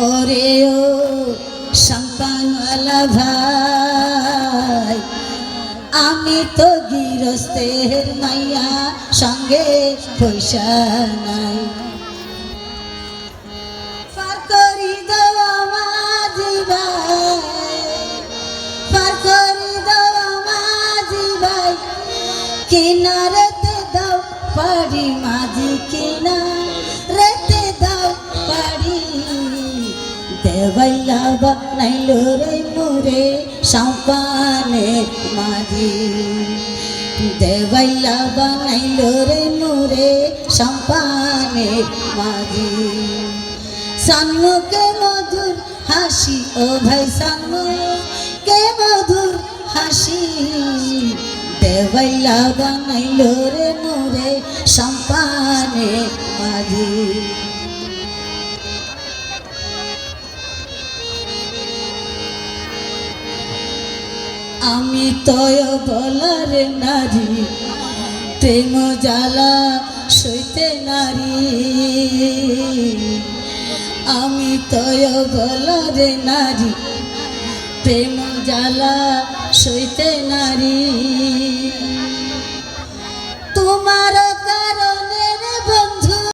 ওরে ও সম্পানওয়ালা ভাই, আমি তো গৃহস্থের মাইয়া, সঙ্গে পয়সা নাই। পার করি দাও মাঝি ভাই, পার করি দাও মাঝি ভাই, কিনারেতে দাও পাড়ি মাঝি, কিনারেতে দাও পাড়ি। দেবাইয়া বানাইল রে মোরে সম্পানে মাঝি, দেবাইয়া বানাইল রে মোরে সম্পানে মাঝি। সন্মুখে মধুর হাসি, ও ভাই সন্মুখে মধুর হাসি, দেবাইয়া বানাইল রে মোরে সম্পানে মাঝি। আমি তয় বলার নারী, প্রেম জ্বালা সইতে নারী। আমি তয় বলার নারী, প্রেম জ্বালা সইতে নারী। তোমার